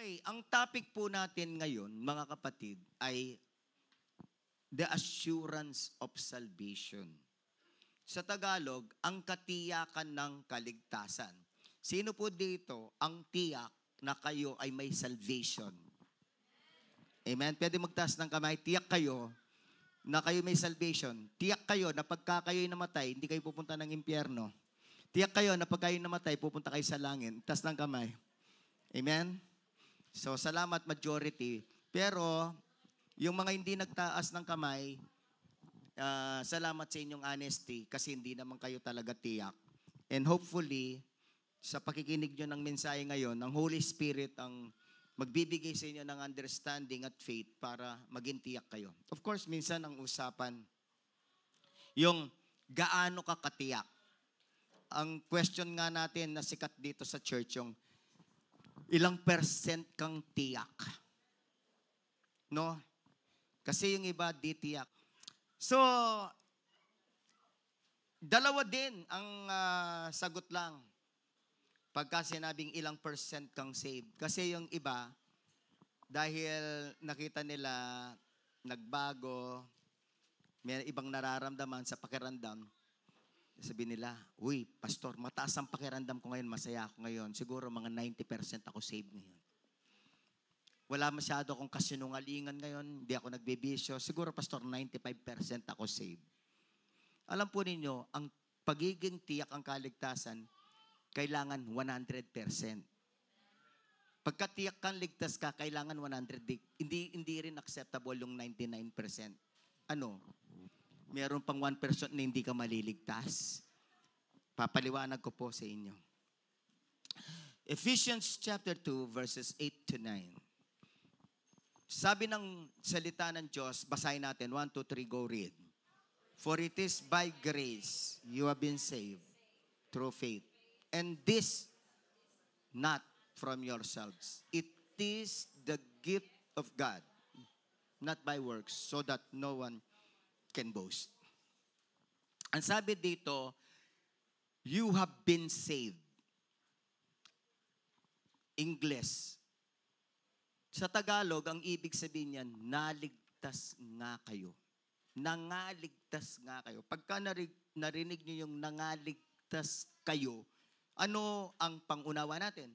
Okay, ang topic po natin ngayon, mga kapatid, ay the assurance of salvation. Sa Tagalog, ang katiyakan ng kaligtasan. Sino po dito ang tiyak na kayo ay may salvation? Amen? Pwede magtaas ng kamay. Tiyak kayo na kayo may salvation. Tiyak kayo na pagka kayo'y namatay, hindi kayo pupunta ng impyerno. Tiyak kayo na pagka kayo'y namatay, pupunta kayo sa langit. Taas ng kamay. Amen? So, salamat majority. Pero, yung mga hindi nagtaas ng kamay, salamat sa inyong honesty kasi hindi naman kayo talaga tiyak. And hopefully, sa pakikinig nyo ng mensahe ngayon, ang Holy Spirit ang magbibigay sa inyo ng understanding at faith para maging tiyak kayo. Of course, minsan ang usapan, yung gaano ka katiyak. Ang question nga natin na sikat dito sa church, yung ilang percent kang tiyak. No? Kasi yung iba, di tiyak. So, dalawa din ang sagot lang. Pagka sinabing ilang percent kang saved. Kasi yung iba, dahil nakita nila nagbago, may ibang nararamdaman sa pakiramdam, sabihin nila, uy, pastor, mataas ang pakiramdam ko ngayon, masaya ako ngayon. Siguro mga 90% ako saved ngayon. Wala masyado akong kasinungalingan ngayon, hindi ako nagbibisyo. Siguro, pastor, 95% ako saved. Alam po ninyo, ang pagiging tiyak ang kaligtasan, kailangan 100%. Pagka tiyak kang ligtas ka, kailangan 100%. Hindi rin acceptable yung 99%. Ano? Meron pang 1% na hindi ka maliligtas. Papaliwanag ko po sa inyo. Ephesians chapter 2, verses 8 to 9. Sabi ng salita ng Diyos, basahin natin. 1, 2, 3, go read. For it is by grace you have been saved through faith. And this not from yourselves. It is the gift of God, not by works, so that no one can boast. Ang sabi dito, you have been saved. English. Sa Tagalog, ang ibig sabihin niyan, naligtas nga kayo. Nangaligtas nga kayo. Pagka narinig niyo yung nangaligtas kayo, ano ang pangunawa natin?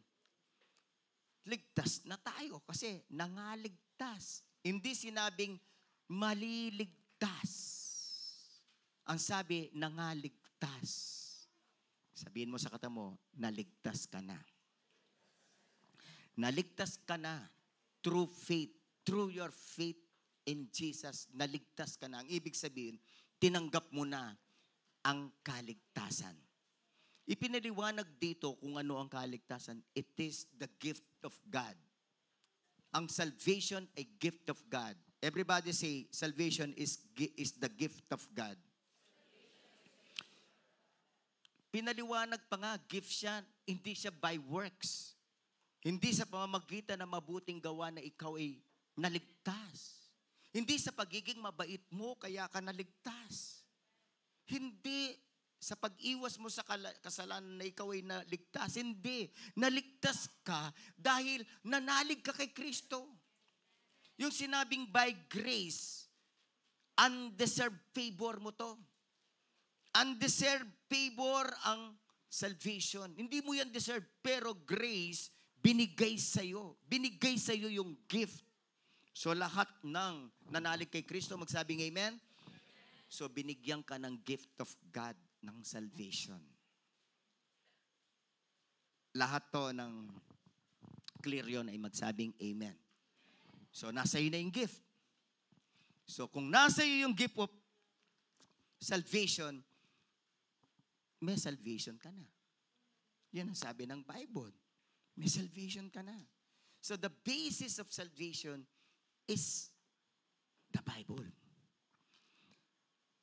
Ligtas na tayo kasi nangaligtas. Hindi sinabing maliligtas. Ang sabi, nangaligtas. Sabihin mo sa kata mo, naligtas ka na. Naligtas ka na through faith. Through your faith in Jesus, naligtas ka na. Ang ibig sabihin, tinanggap mo na ang kaligtasan. Ipinaliwanag dito kung ano ang kaligtasan. It is the gift of God. Ang salvation ay gift of God. Everybody say, salvation is the gift of God. Pinaliwanag pa nga, gift siya, hindi siya by works. Hindi sa pamamagitan ng mabuting gawa na ikaw ay naligtas. Hindi sa pagiging mabait mo, kaya ka naligtas. Hindi sa pag-iwas mo sa kasalanan na ikaw ay naligtas. Hindi. Naligtas ka dahil nanalig ka kay Kristo. Yung sinabing by grace, undeserved favor mo to. Undeserved favor ang salvation. Hindi mo yan deserve, pero grace, binigay sa'yo. Binigay sa'yo yung gift. So lahat ng nanalig kay Kristo, magsabing amen? So binigyan ka ng gift of God ng salvation. Lahat to ng clear yun ay magsabing amen. So nasa iyo na yung gift. So kung nasa iyo yung gift of salvation, may salvation ka na. Yan ang sabi ng Bible. May salvation ka na. So the basis of salvation is the Bible.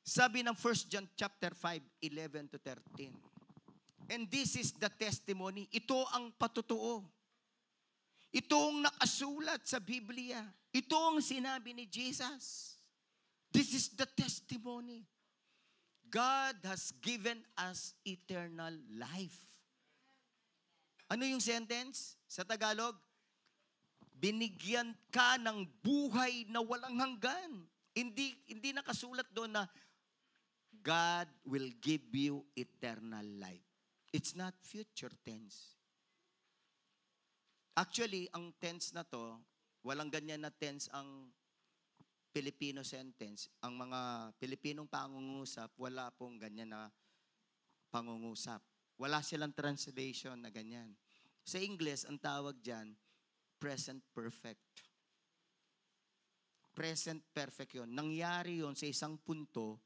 Sabi ng 1 John chapter 5, 11 to 13. And this is the testimony. Ito ang patutuo. Ito ang nakasulat sa Biblia. Ito ang sinabi ni Jesus. This is the testimony. God has given us eternal life. Ano yung sentence? Sa Tagalog, binigyan ka ng buhay na walang hanggan. Hindi nakasulat doon na God will give you eternal life. It's not future tense. Actually, ang tense na to, walang ganyan na tense ang Filipino sentence. Ang mga Pilipinong pangungusap, wala pong ganyan na pangungusap. Wala silang translation na ganyan. Sa English, ang tawag dyan, present perfect. Present perfect yun. Nangyari yun sa isang punto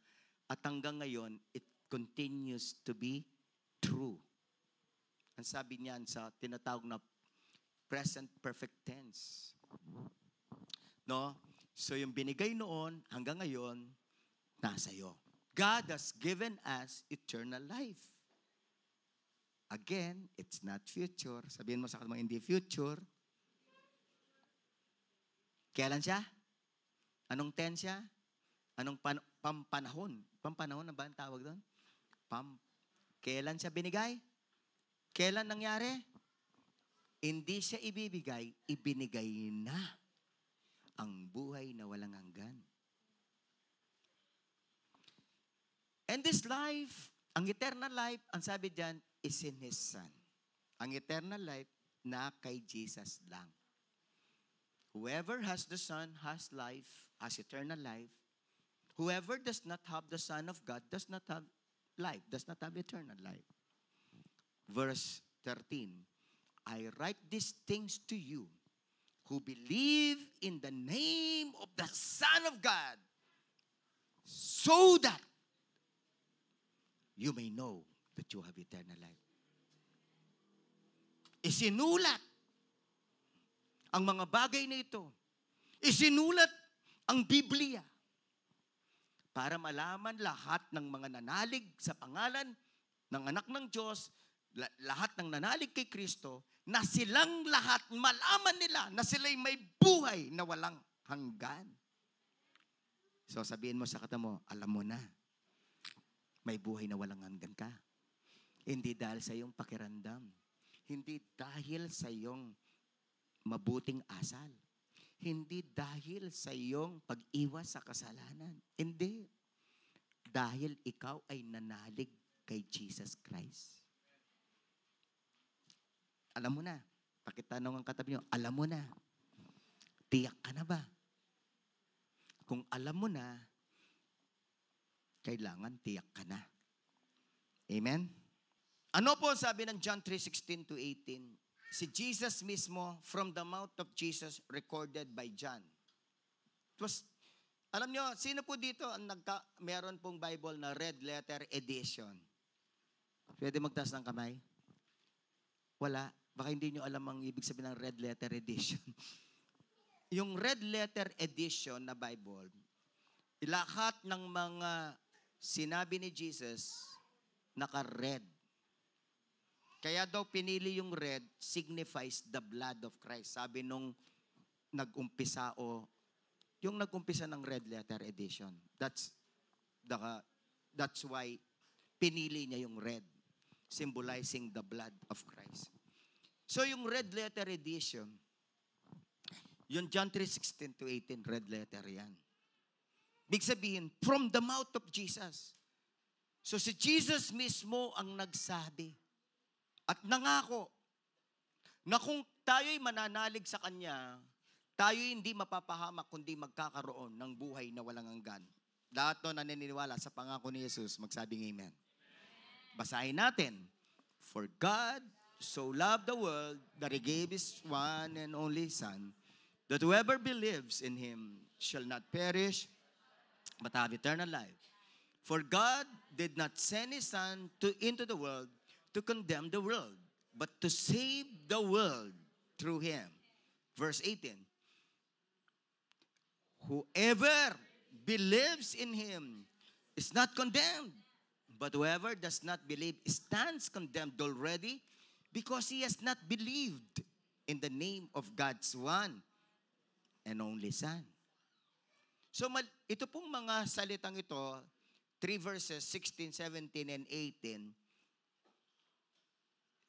at hanggang ngayon, it continues to be true. Ang sabi niyan sa tinatawag na present perfect tense. No? So yung binigay noon, hanggang ngayon, nasa iyo. God has given us eternal life. Again, it's not future. Sabihin mo sa kanila, hindi future. Kailan siya? Anong tense siya? Anong pampanahon? Pampanahon na ba ang tawag doon? Kailan siya binigay? Kailan nangyari? Hindi siya ibibigay, ibinigay na ang buhay na walang hanggan. And this life, ang eternal life, ang sabi diyan, is in His Son. Ang eternal life na kay Jesus lang. Whoever has the Son has life, has eternal life. Whoever does not have the Son of God does not have life, does not have eternal life. Verse 13, I write these things to you who believe in the name of the Son of God, so that you may know that you have eternal life. Isinulat ang mga bagay na ito. Isinulat ang Biblia para malaman lahat ng mga nanalig sa pangalan ng anak ng Diyos, lahat ng nanalig kay Kristo, na silang lahat malaman nila na sila'y may buhay na walang hanggan. So sabihin mo sa kata mo, alam mo na, may buhay na walang hanggan ka. Hindi dahil sa iyong pakiramdam. Hindi dahil sa iyong mabuting asal. Hindi dahil sa iyong pag-iwas sa kasalanan. Hindi. Dahil ikaw ay nanalig kay Jesus Christ. Alam mo na. Pakitanong ang katabi niyo, alam mo na. Tiyak ka na ba? Kung alam mo na, kailangan tiyak ka na. Amen? Ano po sabi ng John 3:16 to 18? Si Jesus mismo, from the mouth of Jesus, recorded by John. It was, alam nyo, sino po dito ang meron pong Bible na red letter edition? Pwede magtaas ng kamay? Wala. Baka hindi nyo alam ang ibig sabihin ng red letter edition. Yung red letter edition na Bible, lahat ng mga sinabi ni Jesus, naka-red. Kaya daw pinili yung red signifies the blood of Christ. Sabi nung nag-umpisa yung nag-umpisa ng red letter edition. That's why pinili niya yung red, symbolizing the blood of Christ. So yung red letter edition, yung John 3:16 to 18, red letter yan. Big sabihin, from the mouth of Jesus. So si Jesus mismo ang nagsabi at nangako na kung tayo'y mananalig sa Kanya, tayo'y hindi mapapahamak kundi magkakaroon ng buhay na walang hanggan. Lahat to naniniwala sa pangako ni Jesus, magsabing amen. Basahin natin. For God so loved the world that He gave His one and only Son, that whoever believes in Him shall not perish, but have eternal life. For God did not send His Son into the world to condemn the world, but to save the world through Him. Verse 18. Whoever believes in Him is not condemned, but whoever does not believe stands condemned already because he has not believed in the name of God's one and only Son. So ito pong mga salitang ito, 3 verses, 16, 17, and 18,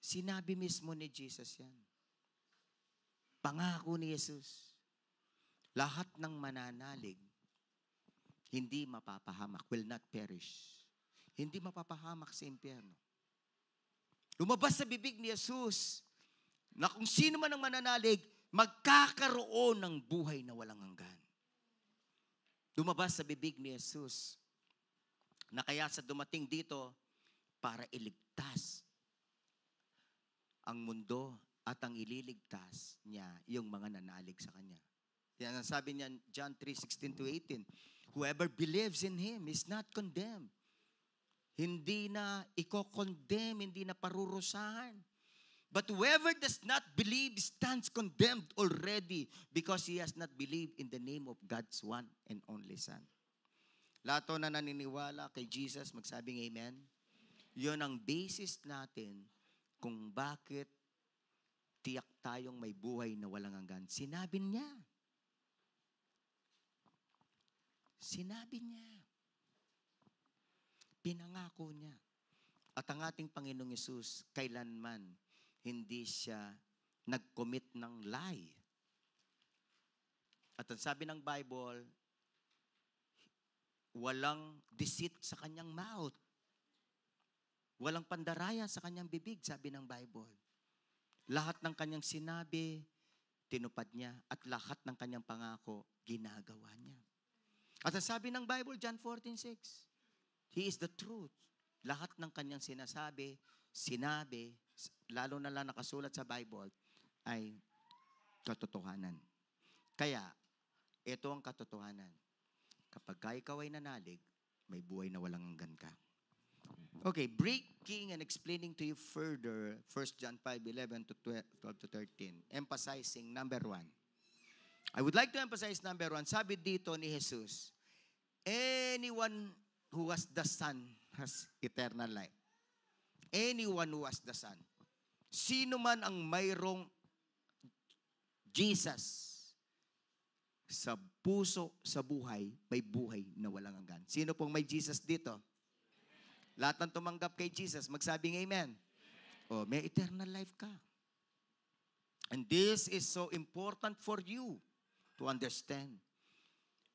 sinabi mismo ni Jesus yan. Pangako ni Jesus, lahat ng mananalig, hindi mapapahamak, will not perish. Hindi mapapahamak sa impyerno. Lumabas sa bibig ni Jesus na kung sino man ang mananalig, magkakaroon ng buhay na walang hanggan. Lumabas sa bibig ni Jesus na kaya sa dumating dito para iligtas ang mundo at ang ililigtas niya yung mga nanalig sa Kanya. Yan ang sabi niya, John 3:16-18, whoever believes in Him is not condemned. Hindi na iko-condemn, hindi na parurusahan. But whoever does not believe stands condemned already because he has not believed in the name of God's one and only Son. Lahat na naniniwala kay Jesus, magsabing amen. Yun ang basis natin kung bakit tiyak tayong may buhay na walang hanggan. Sinabi niya. Sinabi niya. Pinangako niya. At ang ating Panginoong Yesus, kailanman hindi siya nag-commit ng lie. At ang sabi ng Bible, walang deceit sa kanyang mouth. Walang pandaraya sa kanyang bibig, sabi ng Bible. Lahat ng kanyang sinabi, tinupad niya. At lahat ng kanyang pangako, ginagawa niya. At ang sabi ng Bible, John 14:6, He is the truth. Lahat ng kanyang sinasabi, sinabi, lalo na lang nakasulat sa Bible, ay katotohanan. Kaya, ito ang katotohanan. Kapag ikaw ay nanalig, may buhay na walang hanggan ka. Okay, breaking and explaining to you further 1 John 5:11-12-13. Emphasizing number 1. I would like to emphasize number 1. Sabi dito ni Jesus, anyone who has the Son has eternal life. Anyone who has the Son. Sino man ang mayroong Jesus sa puso, sa buhay, may buhay na walang hanggan. Sino pong may Jesus dito? Lahat ng tumanggap kay Jesus, magsabing amen. Oh, may eternal life ka. And this is so important for you to understand.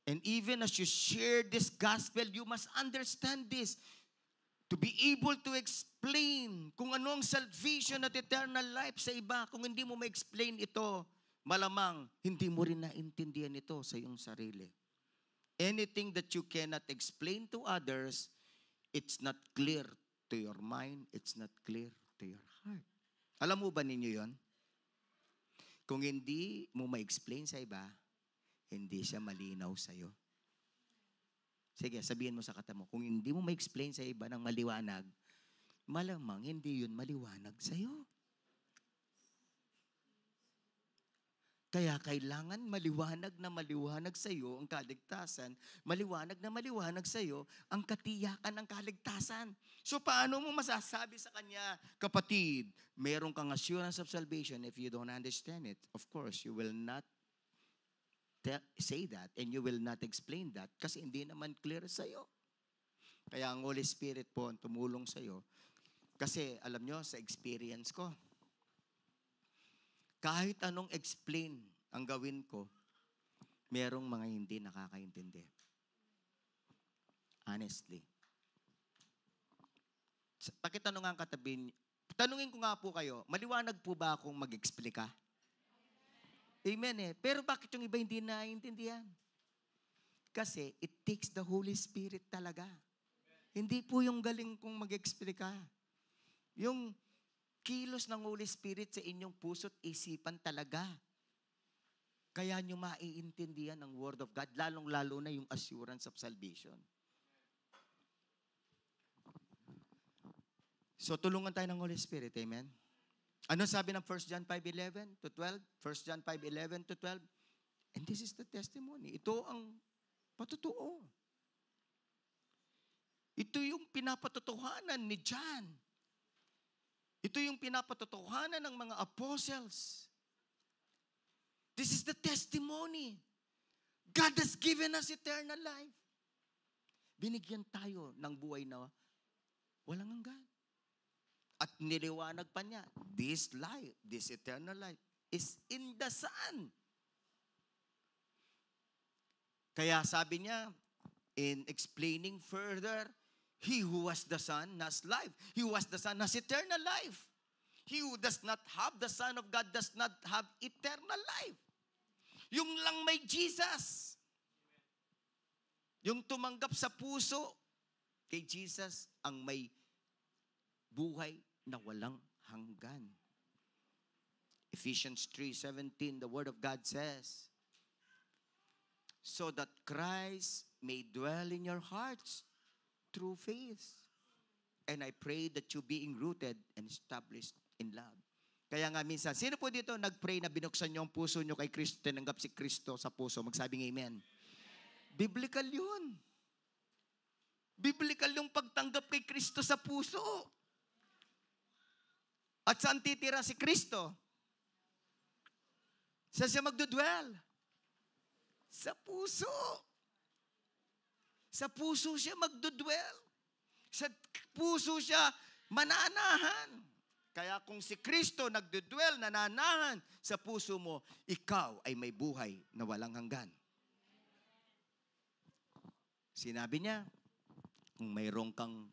And even as you share this gospel, you must understand this. To be able to explain kung ano ang salvation at eternal life sa iba. Kung hindi mo ma-explain ito, malamang hindi mo rin naintindihan ito sa iyong sarili. Anything that you cannot explain to others, it's not clear to your mind, it's not clear to your heart. Alam mo ba ninyo yon? Kung hindi mo ma-explain sa iba, hindi siya malinaw sa'yo. Sige, sabihin mo sa kata mo, kung hindi mo ma-explain sa iba ng maliwanag, malamang hindi yun maliwanag sa'yo. Kaya kailangan maliwanag na maliwanag sa iyo ang kaligtasan, maliwanag na maliwanag sa iyo ang katiyakan ng kaligtasan. So paano mo masasabi sa kanya, kapatid, meron kang assurance of salvation if you don't understand it? Of course, you will not say that and you will not explain that kasi hindi naman clear sa iyo. Kaya ang Holy Spirit po ang tumulong sa iyo. Kasi alam nyo, sa experience ko, kahit anong explain ang gawin ko, merong mga hindi nakakaintindi. Honestly. Pakitanong ang katabi, tanungin ko nga po kayo, maliwanag po ba akong mag-explika? Amen eh. Pero bakit yung iba hindi naiintindihan? Kasi it takes the Holy Spirit talaga. Hindi po yung galing kong mag-explika. Yung kilos ng Holy Spirit sa inyong puso't isipan talaga. Kaya nyo maiintindihan ang Word of God, lalong-lalo na yung assurance of salvation. So, tulungan tayo ng Holy Spirit, amen? Ano sabi ng 1 John 5:11-12? 1 John 5:11-12? And this is the testimony. Ito ang patutuo. Ito yung pinapatotohanan ni John. Ito yung pinapatotohanan ng mga apostles. This is the testimony. God has given us eternal life. Binigyan tayo ng buhay na walang hanggan. At niliwanag pa niya, this life, this eternal life, is in the Son. Kaya sabi niya, in explaining further, he who has the Son has life. He who has the Son has eternal life. He who does not have the Son of God does not have eternal life. Yung lang may Jesus. Yung tumanggap sa puso kay Jesus ang may buhay na walang hanggan. Ephesians 3:17, the Word of God says, so that Christ may dwell in your hearts through faith. And I pray that you being rooted and established in love. Kaya nga minsan, sino po dito nag-pray na binuksan niyo ang puso niyo kay Kristo, tinanggap si Kristo sa puso? Magsabing amen. Biblical yun. Biblical yung pagtanggap kay Kristo sa puso. At saan titira si Kristo? Saan siya magdudwell? Sa puso. Sa puso siya magdudwell. Sa puso siya mananahan. Kaya kung si Kristo nagdudwell, nananahan sa puso mo, ikaw ay may buhay na walang hanggan. Sinabi niya, kung mayroong kang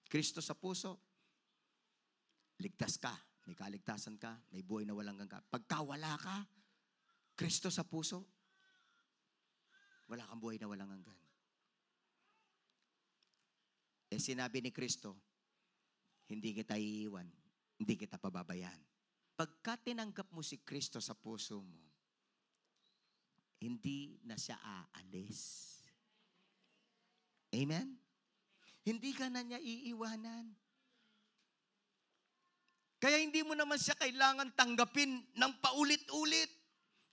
Kristo sa puso, ligtas ka, may kaligtasan ka, may buhay na walang hanggan. Pagka wala ka, Kristo sa puso, wala kang buhay na walang hanggan. Eh sinabi ni Kristo, hindi kita iiwan, hindi kita pababayaan. Pagka tinanggap mo si Kristo sa puso mo, hindi na siya aalis. Amen? Hindi ka na niya iiwanan. Kaya hindi mo naman siya kailangan tanggapin ng paulit-ulit.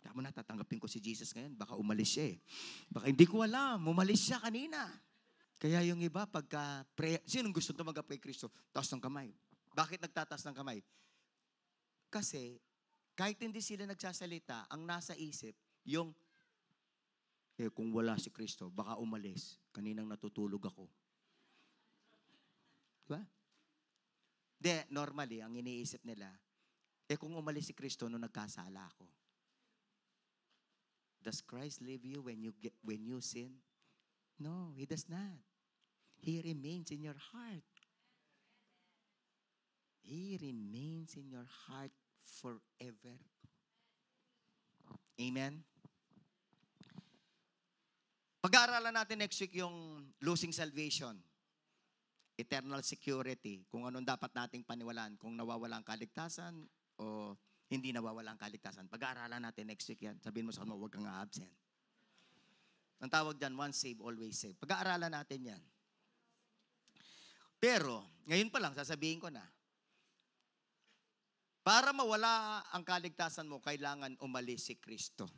Kaya mo na, tatanggapin ko si Jesus ngayon, baka umalis siya eh. Baka hindi ko alam, umalis siya kanina. Kaya yung iba, pagka sinong gusto tumanggap kay Kristo? Taas ng kamay. Bakit nagtataas ng kamay? Kasi, kahit hindi sila nagsasalita, ang nasa isip, yung, kung wala si Kristo, baka umalis. Kaninang natutulog ako. Diba? De, normally, ang iniisip nila, kung umalis si Kristo, nung nagkasala ako. Does Christ leave you when you sin? No, He does not. He remains in your heart. He remains in your heart forever. Amen? Pag-aaralan natin next week yung losing salvation, eternal security, kung anong dapat nating paniwalaan, kung nawawala ang kaligtasan o hindi nawawala ang kaligtasan. Pag-aaralan natin next week yan. Sabihin mo sa kanila, huwag kang absent. Ang tawag dyan, once saved, always saved. Pag-aaralan natin yan. Pero, ngayon pa lang, sasabihin ko na, para mawala ang kaligtasan mo, kailangan umalis si Kristo.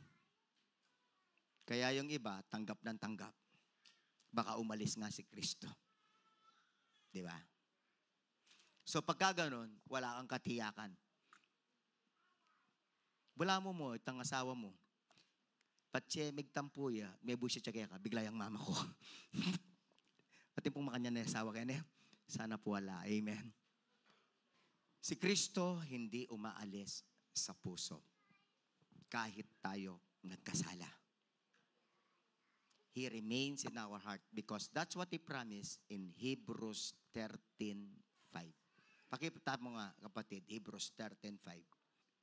Kaya yung iba, tanggap ng tanggap. Baka umalis nga si Kristo. Di ba? So pagka ganun, wala kang katiyakan. Wala mo, itang asawa mo. Patse, migtampuya, may busi tsakya ka, bigla yung mama ko. Pati pong makanya na asawa kaya niya, sana po wala. Amen. Si Kristo hindi umaalis sa puso. Kahit tayo nagkasala. He remains in our heart because that's what He promised in Hebrews 13:5. Pakita mo nga, kapatid, Hebrews 13:5.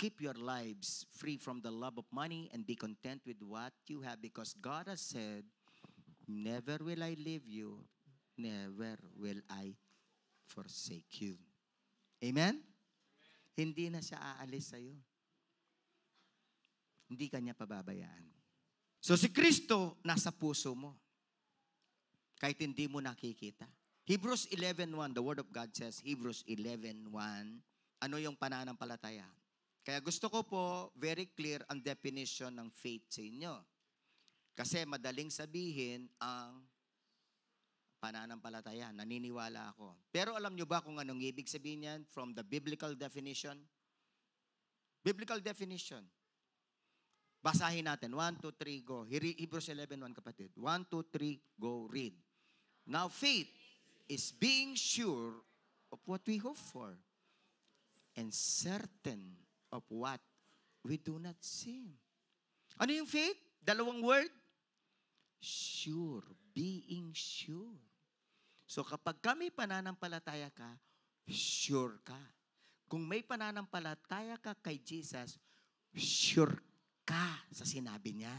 Keep your lives free from the love of money and be content with what you have because God has said, never will I leave you, never will I forsake you. Amen? Hindi na siya aalis sa'yo. Hindi ka niya pababayaan. So si Kristo nasa puso mo. Kahit hindi mo nakikita. Hebrews 11:1, the Word of God says, Hebrews 11:1, ano yung pananampalataya? Kaya gusto ko po, very clear ang definition ng faith sa inyo. Kasi madaling sabihin ang pananampalataya. Naniniwala ako. Pero alam nyo ba kung anong ibig sabihin yan from the biblical definition? Biblical definition. Basahin natin. 1, 2, 3, go. Hebrews 11:1, kapatid. 1, 2, 3, go, read. Now faith is being sure of what we hope for and certain of what we do not sin. Ano yung faith? Dalawang word? Sure. Being sure. So kapag may pananampalataya ka, sure ka. Kung may pananampalataya ka kay Jesus, sure ka sa sinabi niya.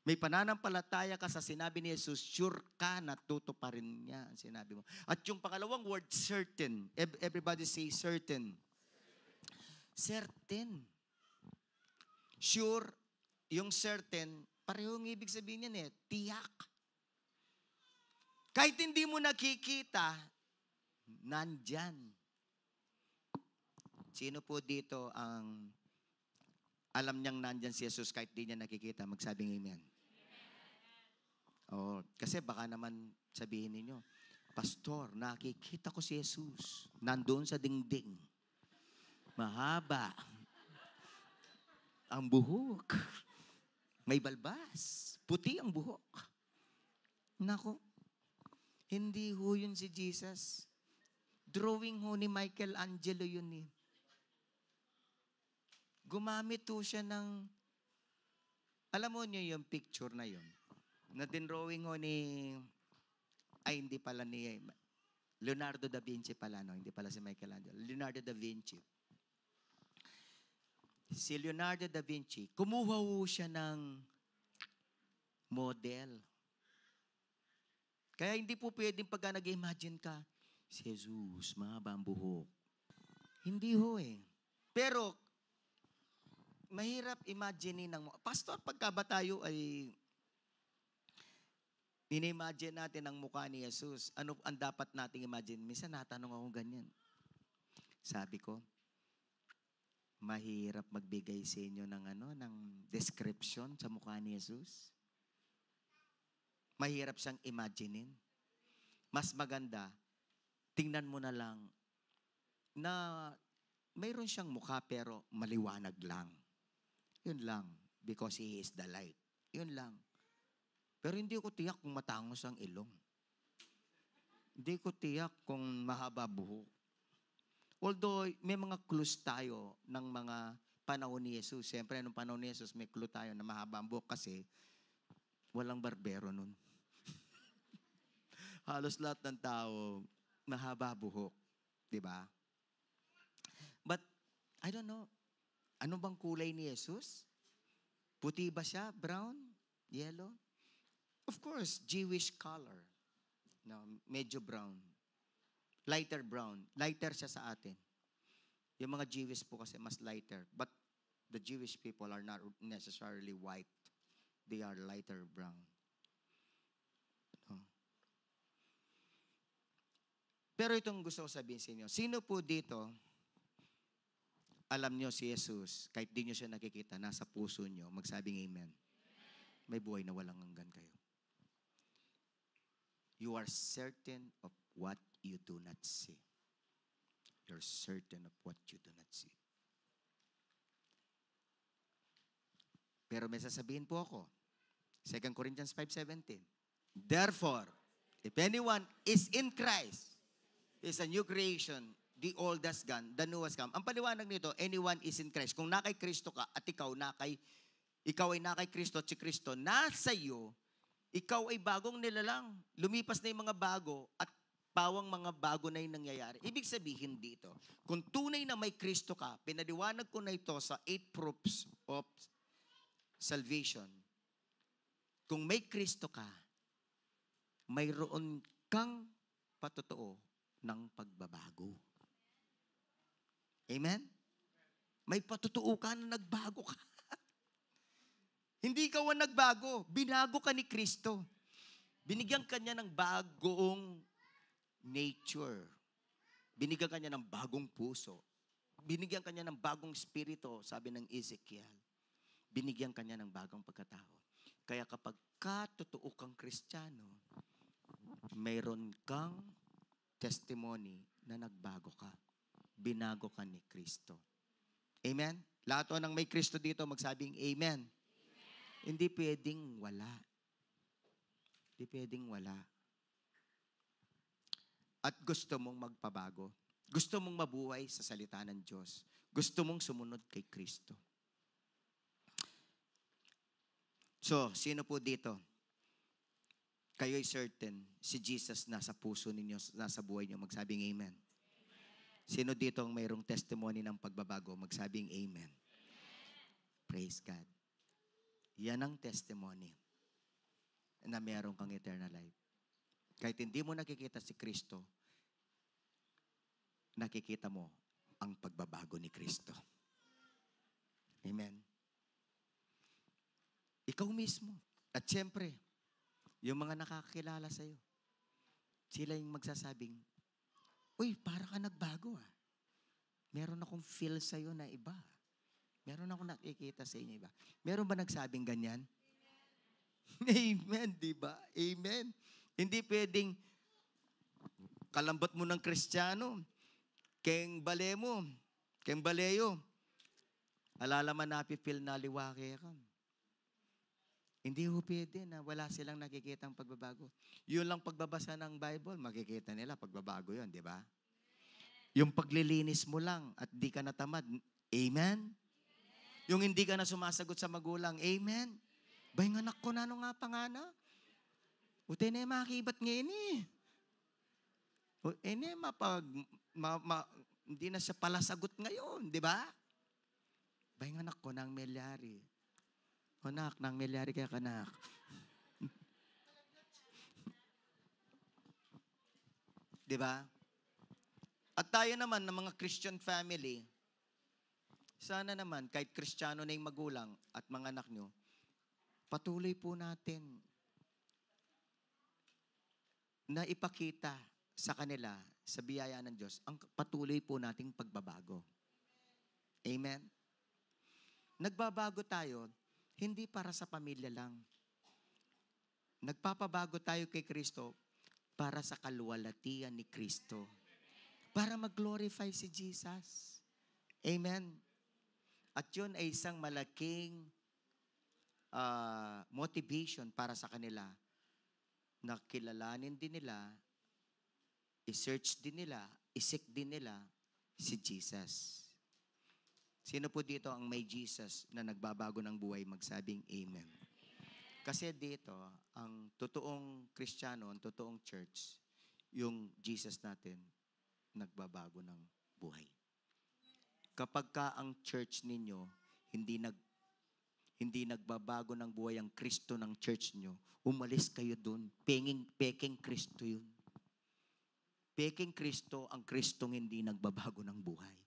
May pananampalataya ka sa sinabi ni Jesus, sure ka na tutuparin niya ang sinabi mo. At yung pangalawang word, certain. Everybody say certain. Certain. Sure, yung certain, parehong ibig sabihin niyan tiyak. Kahit hindi mo nakikita, nandyan. Sino po dito ang alam niyang nandyan si Jesus kahit di niya nakikita? Magsabing amen. Oh, kasi baka naman sabihin ninyo, Pastor, nakikita ko si Jesus. Nandoon sa dingding. Mahaba. Ang buhok. May balbas. Puti ang buhok. Nako, hindi ho yun si Jesus. Drawing ho ni Michelangelo yun . Gumamit ho siya ng, alam mo niyo yung picture na yun, na dinrawing ho ni, hindi pala ni, Leonardo da Vinci pala, no? Hindi pala si Michelangelo. Leonardo da Vinci. Si Leonardo da Vinci, kumuha ho siya ng model. Kaya hindi po pwedeng pagka nag-imagine ka, si Jesus, mahaba ang buhok. Hindi ho . Pero, mahirap imagine ng pastor, pagka ba tayo ay in-imagine natin ang mukha ni Jesus, ano ang dapat nating imagine? Minsan natanong ako ganyan. Sabi ko, mahirap magbigay sa inyo ng description sa mukha ni Jesus. Mahirap siyang imaginein. Mas maganda, tingnan mo na lang na mayroon siyang mukha pero maliwanag lang. Yun lang. Because He is the light. Yun lang. Pero hindi ko tiyak kung matangos ang ilong. Hindi ko tiyak kung mahaba buhok. Although, may mga clues tayo ng mga panahon ni Jesus. Siyempre, nung panahon ni Jesus, may clue tayo na mahaba ang buhok kasi walang barbero nun. Halos lahat ng tao, mahaba buhok. Diba? But, I don't know. Ano bang kulay ni Jesus? Puti ba siya? Brown? Yellow? Of course, Jewish color. No, medyo brown. Lighter brown. Lighter siya sa atin. Yung mga Jewish po kasi mas lighter. But the Jewish people are not necessarily white. They are lighter brown. No. Pero itong gusto ko sabihin sa inyo, sino po dito, alam nyo si Jesus, kahit di nyo siya nakikita, nasa puso nyo, magsabing amen. May buhay na walang hanggan kayo. You are certain of what you do not see. You're certain of what you do not see. Pero may sasabihin po ako. 2 Corinthians 5:17. Therefore, if anyone is in Christ, is a new creation, the old has gone, the new has come. Ang paliwanag nito, anyone is in Christ. Kung nakay Kristo ka at ikaw ay nakay Kristo at si Kristo nasa iyo, ikaw ay bagong nilalang. Lumipas na yung mga bago at pawang mga bago na yung nangyayari. Ibig sabihin dito, kung tunay na may Kristo ka, pinaliwanag ko na ito sa 8 proofs of salvation. Kung may Kristo ka, mayroon kang patotoo ng pagbabago. Amen? May patotoo ka na nagbago ka. Hindi ka ang nagbago. Binago ka ni Kristo. Binigyan ka niya ng bagong nature. Binigyan ka niya ng bagong puso. Binigyan ka niya ng bagong spirito, sabi ng Ezekiel. Binigyan ka niya ng bagong pagkatao. Kaya kapag totoo kang Kristiyano, mayroon kang testimony na nagbago ka. Binago ka ni Kristo. Amen? Lahat ng may Kristo dito, magsabing amen. Hindi pwedeng wala. Hindi pwedeng wala. At gusto mong magpabago. Gusto mong mabuhay sa salita ng Diyos. Gusto mong sumunod kay Kristo. So, sino po dito? Kayo'y certain, si Jesus nasa puso ninyo, nasa buhay niyo, magsabing amen. Sino dito ang mayroong testimony ng pagbabago, magsabing amen. Praise God. Yan ang testimony na meron kang eternal life. Kahit hindi mo nakikita si Kristo, nakikita mo ang pagbabago ni Kristo. Amen. Ikaw mismo. At siyempre, yung mga nakakilala sa'yo, sila yung magsasabing, uy, para ka nagbago ah. Meron akong feel sa'yo na iba. Meron akong nakikita sa inyo iba. Meron ba nagsabing ganyan? Amen, di ba? Amen. Hindi pwedeng kalambot mo ng Kristiyano, keng bale mo, keng baleyo, alalaman napipil na liwake ka. Hindi ho pwede na wala silang nakikitang pagbabago. Yun lang pagbabasa ng Bible, makikita nila pagbabago yun, di ba? Yung paglilinis mo lang at di ka natamad, amen? Yung hindi ka na sumasagot sa magulang, amen? Bay nga anak ko na ano nga pangana? Uti na makibat ngayon eh. Hindi na siya pala sagot ngayon, di ba? Bay nga anak ko nang melyari. Anak, nang melyari kaya kanak. Di ba? At tayo naman ng mga Christian family, sana naman kahit Kristiyano na yung magulang at mga anak nyo, patuloy po natin na ipakita sa kanila, sa biyaya ng Diyos, ang patuloy po nating pagbabago. Amen? Nagbabago tayo, hindi para sa pamilya lang. Nagpapabago tayo kay Kristo para sa kaluwalhatian ni Kristo. Para mag-glorify si Jesus. Amen. At yun ay isang malaking motivation para sa kanila na kilalanin din nila, i-search din nila, isik din nila si Jesus. Sino po dito ang may Jesus na nagbabago ng buhay, magsabing amen. Kasi dito, ang totoong Kristiyano, ang totoong church, yung Jesus natin, nagbabago ng buhay. Kapag ka ang church ninyo, hindi nagbabago ng buhay ang Kristo ng church nyo, umalis kayo dun. Peking Kristo yun. Peking Kristo, ang Kristong hindi nagbabago ng buhay.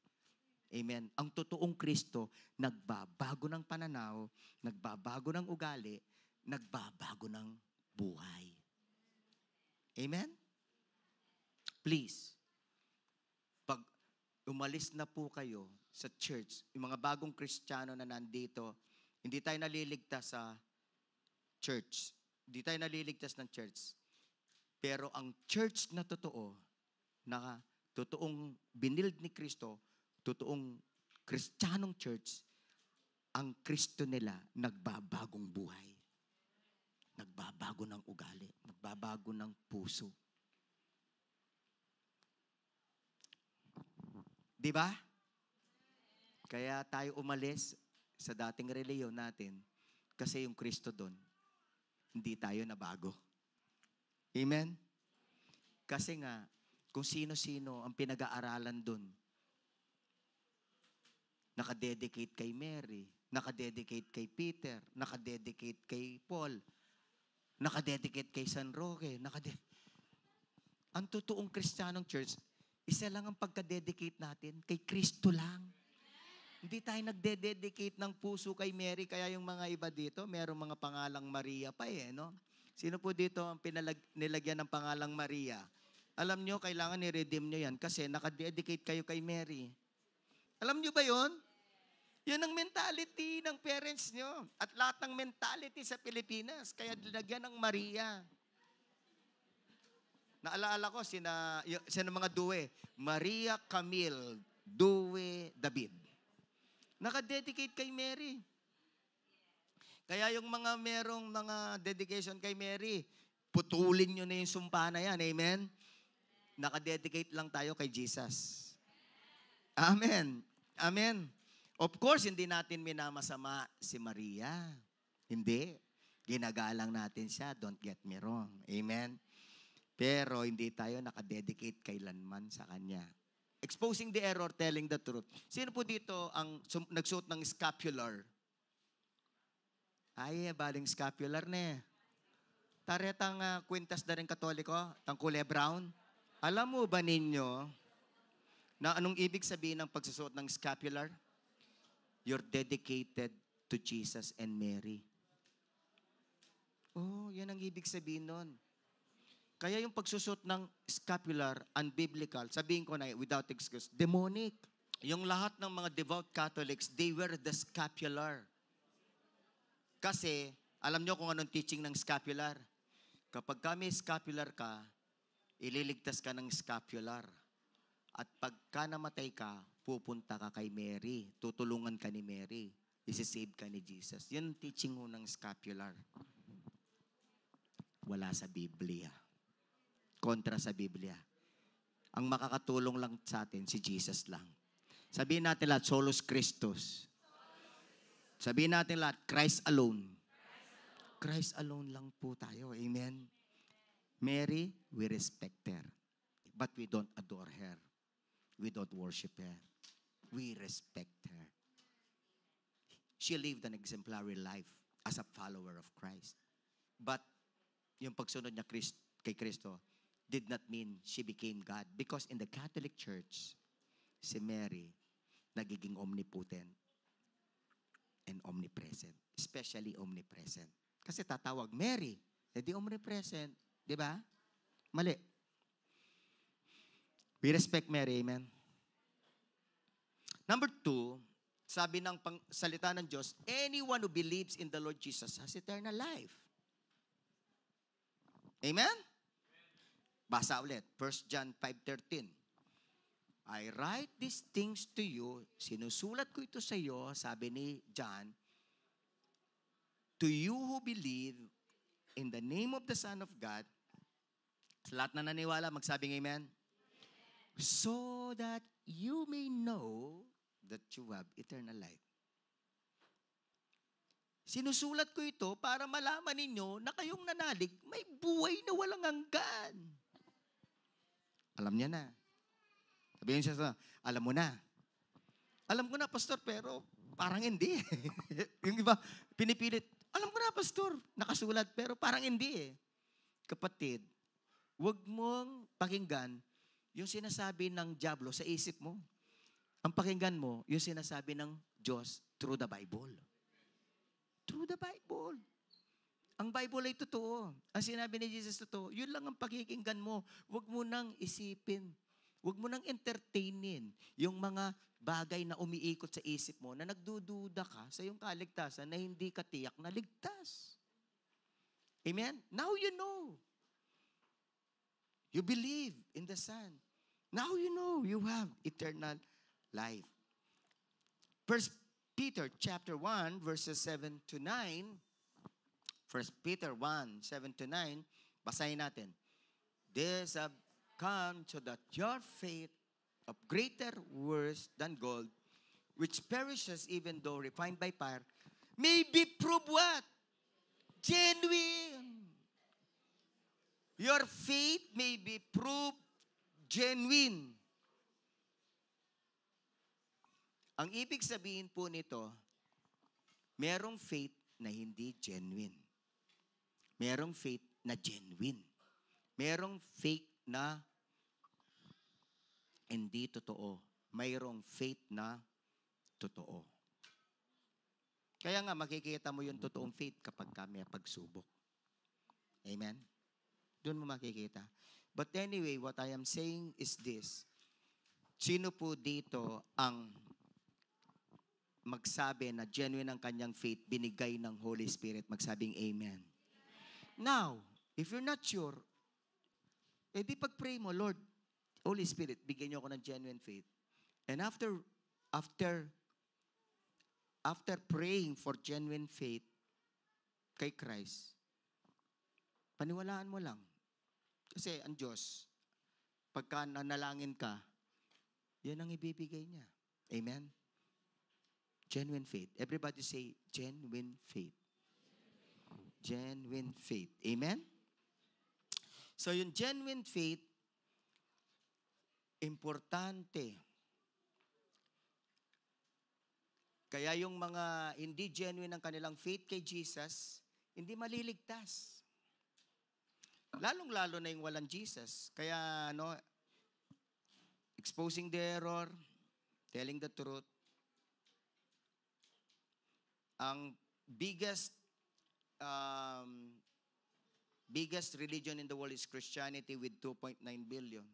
Amen. Ang totoong Kristo, nagbabago ng pananaw, nagbabago ng ugali, nagbabago ng buhay. Amen? Please, pag umalis na po kayo sa church, yung mga bagong Kristiyano na nandito, hindi tayo naliligtas sa church. Hindi tayo naliligtas ng church. Pero ang church na totoo, na totoong binild ni Kristo, totoong Kristiyanong church, ang Kristo nila nagbabagong buhay. Nagbabago ng ugali. Nagbabago ng puso. Di ba? Kaya tayo umalis sa dating reliyon natin kasi yung Kristo doon, hindi tayo nabago. Amen? Kasi nga, kung sino-sino ang pinag-aaralan doon, nakadedicate kay Mary, nakadedicate kay Peter, nakadedicate kay Paul, nakadedicate kay San Roque, ang totoong Kristiyanong church, isa lang ang pagka-dedicate natin, kay Kristo lang. Hindi tayo nagde-dedicate ng puso kay Mary, kaya yung mga iba dito, merong mga pangalang Maria pa no? Sino po dito ang nilagyan ng pangalang Maria? Alam nyo, kailangan ni-redeem nyo yan kasi nakadedicate kayo kay Mary. Alam nyo ba yon? Yun ang mentality ng parents nyo. At lahat ng mentality sa Pilipinas. Kaya nilagyan ng Maria. Naalala ko, sina mga duwe. Maria Camille, Duwe David. Nakadedicate kay Mary. Kaya yung mga merong mga dedication kay Mary, putulin nyo na yung sumpa na yan. Amen? Nakadedicate lang tayo kay Jesus. Amen. Amen. Of course, hindi natin minamasama si Maria. Hindi. Ginagalang natin siya. Don't get me wrong. Amen. Pero hindi tayo nakadedicate kailanman sa Kanya. Exposing the error, telling the truth. Sino po dito ang nagsuot ng scapular? Ay, baling scapular na eh. Taretang kwintas na rin katoliko, tang kulay brown. Alam mo ba ninyo na anong ibig sabihin ng pagsusuot ng scapular? You're dedicated to Jesus and Mary. Oh, yan ang ibig sabihin nun. Kaya yung pagsusot ng scapular, unbiblical, sabihin ko na without excuse, demonic. Yung lahat ng mga devout Catholics, they wear the scapular. Kasi, alam nyo kung anong teaching ng scapular? Kapag kami scapular ka, ililigtas ka ng scapular. At pagka namatay ka, pupunta ka kay Mary. Tutulungan ka ni Mary. Isisave ka ni Jesus. Yan ang teaching ho ng scapular. Wala sa Biblia. Kontra sa Biblia. Ang makakatulong lang sa atin, si Jesus lang. Sabihin natin lahat, Solus Christus. Sabihin natin lahat, Christ alone. Christ alone lang po tayo. Amen. Mary, we respect her. But we don't adore her. We don't worship her. We respect her. She lived an exemplary life as a follower of Christ. But yung pagsunod niya kay Kristo did not mean she became God. Because in the Catholic Church, si Mary nagiging omnipotent and omnipresent. Especially omnipresent. Kasi tatawag Mary, hindi omnipresent. Di ba? Mali. We respect Mary, amen? Number 2, sabi ng salita ng Diyos, anyone who believes in the Lord Jesus has eternal life. Amen? Basa ulit, 1 John 5:13. I write these things to you, sinusulat ko ito sa iyo, sabi ni John, to you who believe in the name of the Son of God, sa lahat na naniwala, magsabing amen. So that you may know that you have eternal life. Sinusulat ko ito para malaman ninyo na kayong nanalig, may buhay na walang hanggan. Alam niya na. Sabihin siya sa, alam mo na. Alam ko na, pastor, pero parang hindi. Yung iba, pinipilit, alam ko na, pastor, nakasulat, pero parang hindi eh. Kapatid, huwag mong pakinggan yung sinasabi ng diablo sa isip mo. Ang pakinggan mo, yung sinasabi ng Diyos through the Bible. Through the Bible. Ang Bible ay totoo. Ang sinabi ni Jesus totoo. Yun lang ang pakikinggan mo. Huwag mo nang isipin. Huwag mo nang entertainin yung mga bagay na umiikot sa isip mo na nagdududa ka sa iyong kaligtasan na hindi ka tiyak na ligtas. Amen? Now you know. You believe in the Son. Now you know you have eternal life. 1 Peter chapter 1 verses 7 to 9. 1 Peter 1, 7 to 9. Basahin natin. This have come so that your faith of greater worth than gold, which perishes even though refined by fire, may be proved what? Genuine. Your faith may be proved genuine. Ang ibig sabihin po nito, merong faith na hindi genuine. Merong faith na genuine. Merong faith na hindi totoo. Mayroong faith na totoo. Kaya nga makikita mo yung totoong faith kapag may pagsubok. Amen? Doon mo makikita. But anyway, what I am saying is this. Sino po dito ang magsabi na genuine ang kanyang faith, binigay ng Holy Spirit, magsabing amen. Now, if you're not sure, di pag-pray mo, Lord, Holy Spirit, bigyan niyo ako ng genuine faith. And after praying for genuine faith kay Christ, paniwalaan mo lang. Kasi ang Diyos, pagka nanalangin ka, yan ang ibibigay niya. Amen? Genuine faith. Everybody say, genuine faith. Genuine faith. Amen? So yung genuine faith, importante. Kaya yung mga hindi genuine ang kanilang faith kay Jesus, hindi maliligtas. Lalong-lalo na yung walang Jesus. Kaya, exposing the error, telling the truth. Ang biggest religion in the world is Christianity with 2.9 billion.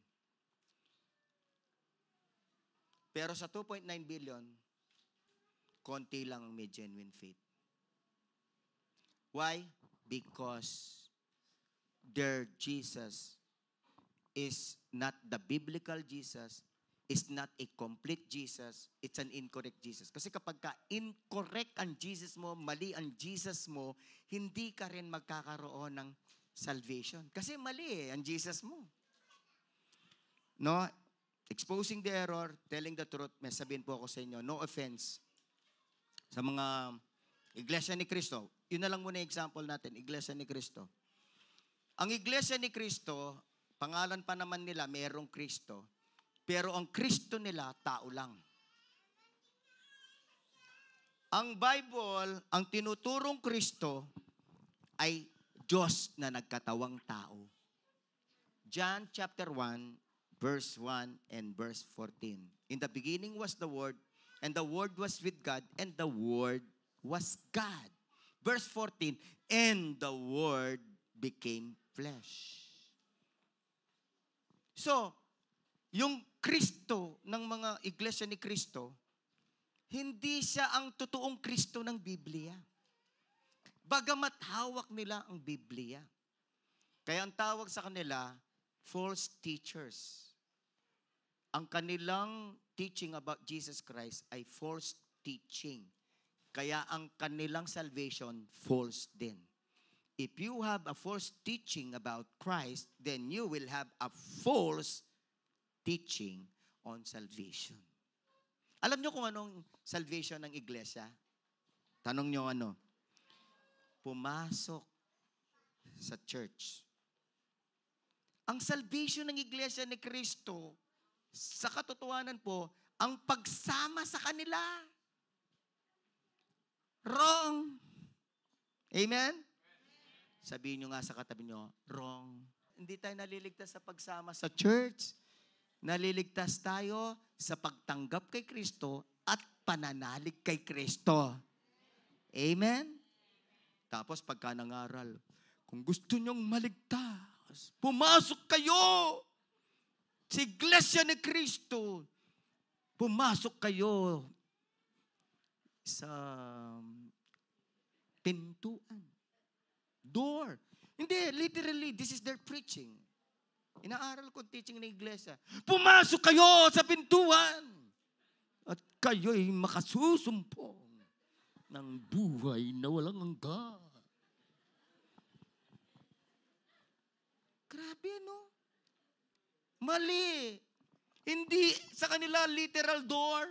Pero sa 2.9 billion, konti lang ang may genuine faith. Why? Because their Jesus is not the biblical Jesus, is not a complete Jesus, it's an incorrect Jesus. Kasi kapag incorrect ang Jesus mo, mali ang Jesus mo, hindi ka rin magkakaroon ng salvation. Kasi mali ang Jesus mo. No? Exposing the error, telling the truth, may sabihin po ako sa inyo, no offense. Sa mga Iglesia ni Cristo, yun na lang muna yung example natin, Iglesia ni Cristo. Ang Iglesia ni Cristo, pangalan pa naman nila, mayroong Kristo, pero ang Kristo nila, tao lang. Ang Bible, ang tinuturong Kristo, ay Diyos na nagkatawang tao. John chapter 1, verse 1 and verse 14. In the beginning was the Word, and the Word was with God, and the Word was God. Verse 14, and the Word became flesh. So, yung Kristo ng mga iglesia ni Kristo, hindi siya ang totoong Kristo ng Biblia. Bagamat hawak nila ang Biblia. Kaya ang tawag sa kanila, false teachers. Ang kanilang teaching about Jesus Christ ay false teaching. Kaya ang kanilang salvation, false din. If you have a false teaching about Christ, then you will have a false teaching on salvation. Alam nyo kung anong salvation ng iglesia? Tanong nyo ano? Pumasok sa church. Ang salvation ng iglesia ni Kristo, sa katotohanan po, ang pagsama sa kanila. Wrong. Amen? Sabihin nyo nga sa katabi nyo, wrong. Hindi tayo naliligtas sa pagsama sa church. Naliligtas tayo sa pagtanggap kay Kristo at pananalig kay Kristo. Amen? Tapos pagka nangaral, kung gusto nyong maligtas, pumasok kayo sa Iglesia ni Kristo. Pumasok kayo sa pintuan. Door. Hindi, literally, this is their preaching. Inaaral ko teaching ng iglesia. Pumasok kayo sa pintuan at kayo'y makasusumpong ng buhay na walang hanggan. Grabe, no? Mali. Hindi sa kanila literal door.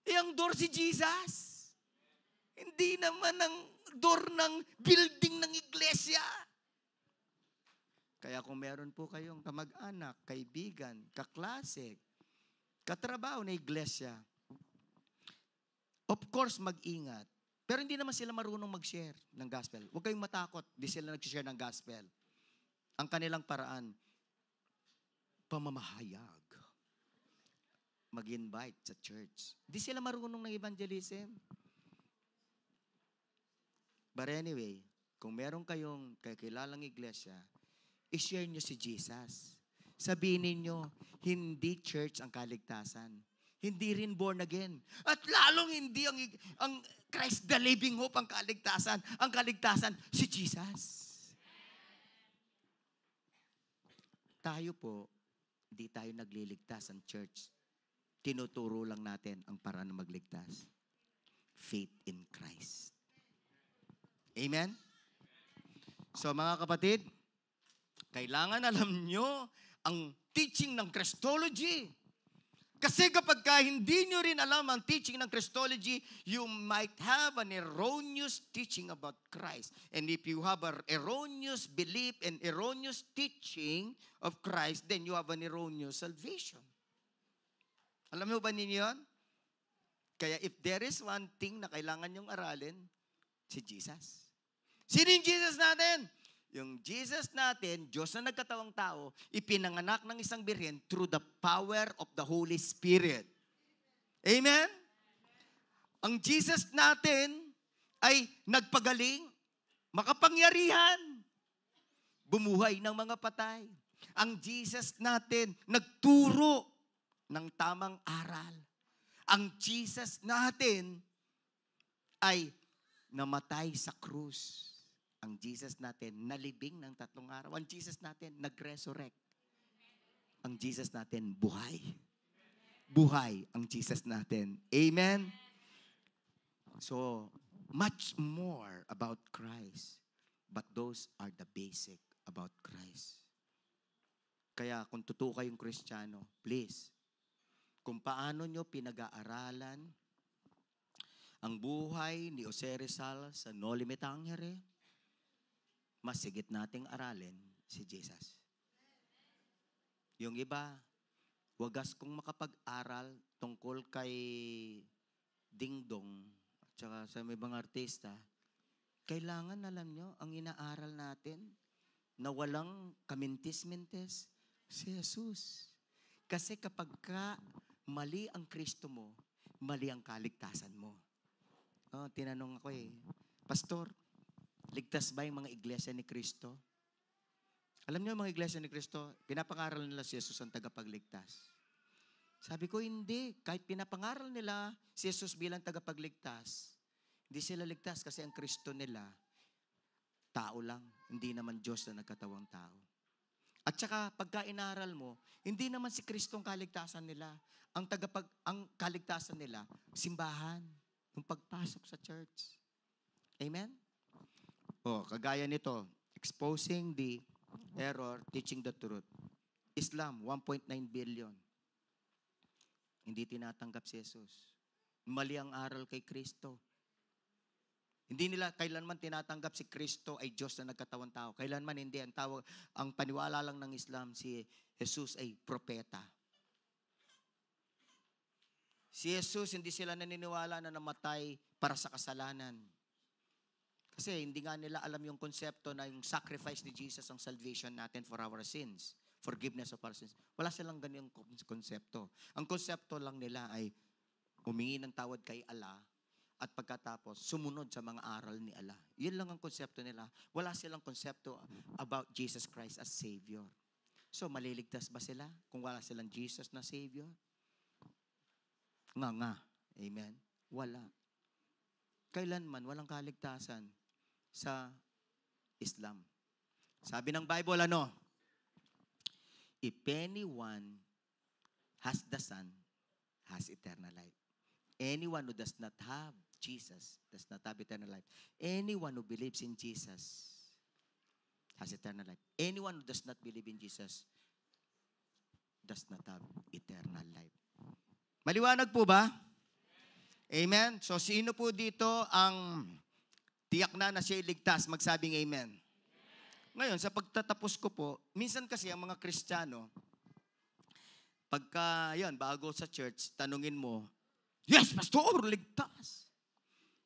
Ang door si Jesus. Hindi naman ang door ng building ng iglesia. Kaya kung meron po kayong kamag-anak, kaibigan, kaklase, katrabaho na iglesia, of course, mag-ingat. Pero hindi naman sila marunong mag-share ng gospel. Huwag kayong matakot, di sila nag-share ng gospel. Ang kanilang paraan, pamamahayag. Mag-invite sa church. Di sila marunong ng evangelism. But anyway, kung meron kayong kakilalang iglesia, i-share nyo si Jesus. Sabihin niyo, hindi church ang kaligtasan. Hindi rin born again. At lalong hindi ang Christ the living hope ang kaligtasan. Ang kaligtasan, si Jesus. Tayo po, hindi tayo nagliligtas ang church. Tinuturo lang natin ang paraan na magligtas. Faith in Christ. Amen? So mga kapatid, kailangan alam nyo ang teaching ng Christology. Kasi kapag hindi nyo rin alam ang teaching ng Christology, you might have an erroneous teaching about Christ. And if you have an erroneous belief and erroneous teaching of Christ, then you have an erroneous salvation. Alam mo ba ninyo yun? Kaya if there is one thing na kailangan nyong aralin, si Jesus. Sino yung Jesus natin? Yung Jesus natin, Diyos na nagkatawang tao, ipinanganak ng isang birhen through the power of the Holy Spirit. Amen? Ang Jesus natin ay nagpagaling, makapangyarihan, bumuhay ng mga patay. Ang Jesus natin nagturo ng tamang aral. Ang Jesus natin ay namatay sa krus. Ang Jesus natin, nalibing ng 3 araw. Ang Jesus natin, nag-resurrect. Ang Jesus natin, buhay. Buhay ang Jesus natin. Amen? So, much more about Christ. But those are the basic about Christ. Kaya kung totoo kayong Kristiyano, please, kung paano nyo pinag-aaralan ang buhay ni Jose Rizal sa No Limit Tangere, mas sigit nating aralin si Jesus. Yung iba, wagas kong makapag-aral tungkol kay Ding Dong at saka sa may mga artista, kailangan alam nyo, ang inaaral natin na walang kamintis-mintis, si Jesus. Kasi kapag mali ang Kristo mo, mali ang kaligtasan mo. Oh, tinanong ako Pastor, ligtas ba yung mga iglesia ni Kristo? Alam niyo mga iglesia ni Kristo, pinapangaral nila si Jesus ang tagapagligtas. Sabi ko, hindi. Kahit pinapangaral nila si Jesus bilang tagapagligtas, hindi sila ligtas kasi ang Kristo nila, tao lang. Hindi naman Diyos na nagkatawang tao. At saka, pagka inaral mo, hindi naman si Kristo ang kaligtasan nila. Ang kaligtasan nila, simbahan, yung pagpasok sa church. Amen? Kagaya nito, exposing the error, teaching the truth. Islam, 1.9 billion. Hindi tinatanggap si Jesus. Mali ang aral kay Kristo. Hindi nila kailanman tinatanggap si Kristo ay Diyos na nagkatawang tao. Kailanman hindi. Ang paniwala lang ng Islam, si Jesus ay propeta. Si Jesus, hindi sila naniniwala na namatay para sa kasalanan. Kasi hindi nga nila alam yung konsepto na yung sacrifice ni Jesus ang salvation natin for our sins. Forgiveness of our sins. Wala silang ganyan konsepto. Ang konsepto lang nila ay humingi ng tawad kay Allah at pagkatapos sumunod sa mga aral ni Allah. Yun lang ang konsepto nila. Wala silang konsepto about Jesus Christ as Savior. So, maliligtas ba sila kung wala silang Jesus na Savior? Nga. Amen? Wala. Kailanman walang kaligtasan sa Islam. Sabi ng Bible, if anyone has the Son, has eternal life. Anyone who does not have Jesus does not have eternal life. Anyone who believes in Jesus has eternal life. Anyone who does not believe in Jesus does not have eternal life. Maliwanag po ba? Amen? So, sino po dito ang tiyak na siya iligtas? Magsabing amen. Ngayon, sa pagtatapos ko po, minsan kasi ang mga Kristiyano, pagka, bago sa church, tanungin mo, yes, Pastor, ligtas.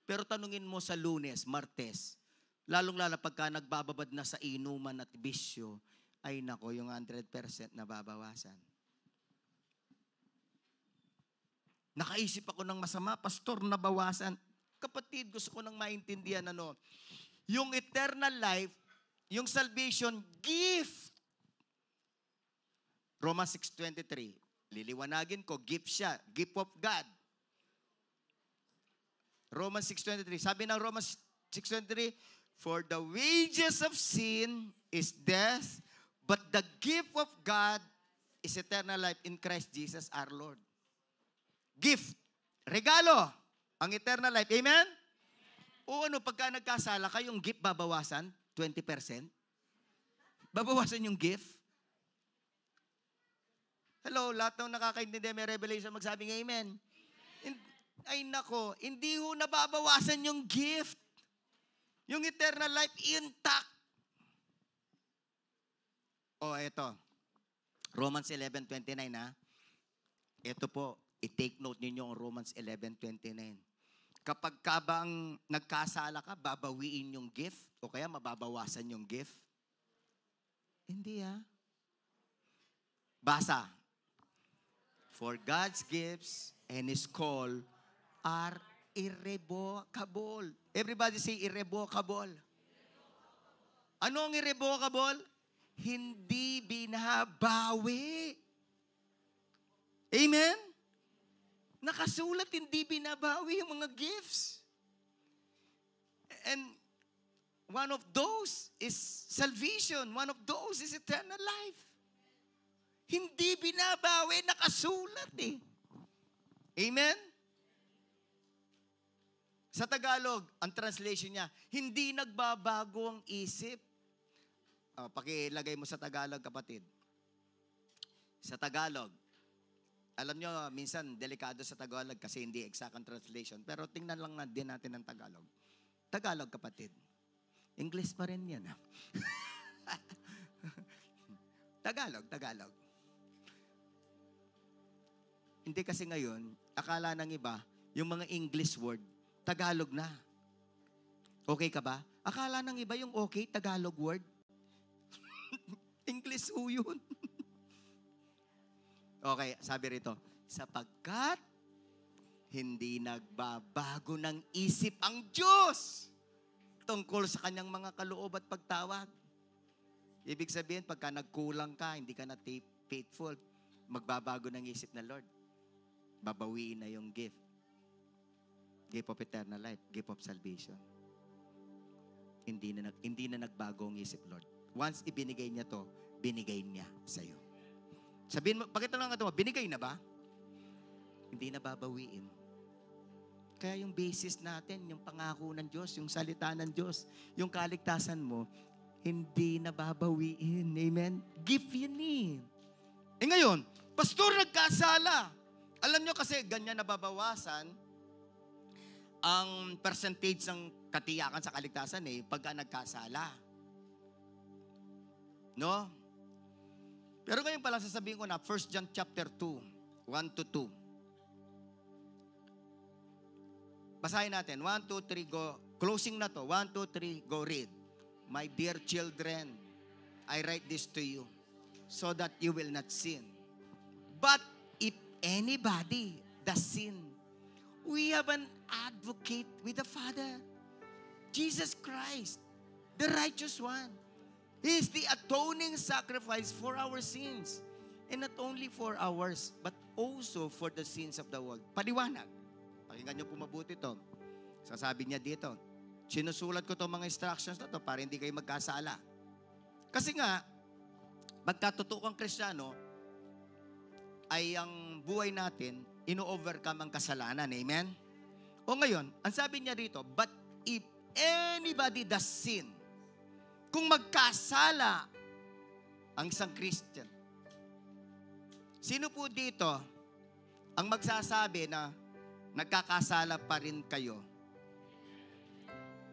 Pero tanungin mo sa Lunes, Martes, lalong-lalo pagka nagbababad na sa inuman at bisyo, ay nako, yung 100% nababawasan. Nakaisip ako ng masama, Pastor, nabawasan. Kapatid, gusto ko nang maintindihan yung eternal life, yung salvation, gift. Romans 6:23. Liliwanagin ko, gift siya. Gift of God. Romans 6:23. Sabi ng Romans 6:23, for the wages of sin is death, but the gift of God is eternal life in Christ Jesus our Lord. Gift. Regalo. Ang eternal life. Amen? O pagka nagkasala ka, yung gift babawasan, 20%. Babawasan yung gift. Hello, lahat ng nakakaintindi may revelation, magsabing amen. Ay nako, hindi ho nababawasan yung gift. Yung eternal life, intact. Eto. Romans 11:29 ha. Ito po, i-take note ninyo ang Romans 11:29. Kapag ka bang nagkasala ka, babawiin yung gift o kaya mababawasan yung gift? Hindi ha. Basa. For God's gifts and His call are irrevocable. Everybody say irrevocable. Ano ang irrevocable? Hindi binabawi. Amen? Nakasulat, hindi binabawi yung mga gifts. And one of those is salvation. One of those is eternal life. Hindi binabawi, nakasulat eh. Amen? Sa Tagalog, ang translation niya, hindi nagbabago ang isip. Pakilagay mo sa Tagalog, kapatid. Sa Tagalog, alam nyo, minsan delikado sa Tagalog kasi hindi exact ang translation. Pero tingnan lang din natin ang Tagalog. Tagalog, kapatid. English pa rin yan. Tagalog. Hindi kasi ngayon, akala ng iba, yung mga English word, Tagalog na. Okay ka ba? Akala ng iba yung okay, Tagalog word. English ho yun. Okay, sabi rito, sapagkat hindi nagbabago ng isip ang Diyos tungkol sa kanyang mga kaloob at pagtawag. Ibig sabihin, pagka nagkulang ka, hindi ka na faithful, magbabago ng isip ng Lord. Babawiin na yung gift. Gift of eternal life, gift of salvation. Hindi na nagbago ang isip, Lord. Once ibinigay niya to, binigay niya sa'yo. Sabihin mo, pakita lang ito mo, binigay na ba? Hindi na babawiin. Kaya yung basis natin, yung pangako ng Diyos, yung salita ng Diyos, yung kaligtasan mo, hindi na babawiin. Amen? Gift yun eh. Ngayon, pastor, nagkasala. Alam nyo kasi, ganyan nababawasan ang percentage ng katiyakan sa kaligtasan pagka nagkasala. No? Pero ngayon pala sasabihin ko na, 1 John chapter 2, 1-2. Basahin natin. 1, 2, 3, go. Closing na to. 1, 2, 3, go read. My dear children, I write this to you so that you will not sin. But if anybody does sin, we have an advocate with the Father, Jesus Christ, the righteous one. He is the atoning sacrifice for our sins. And not only for ours, but also for the sins of the world. Paliwanag. Pakinggan nyo po mabuti ito. Sasabi niya dito, sinusulat ko itong mga instructions na ito para hindi kayo magkasala. Kasi nga, pagkatotoo kang Kristiyano, ay ang buhay natin, ino-overcome ang kasalanan. Amen? O ngayon, ang sabi niya dito, but if anybody does sin, kung magkasala ang isang Christian, sino po dito ang magsasabi na nagkakasala pa rin kayo?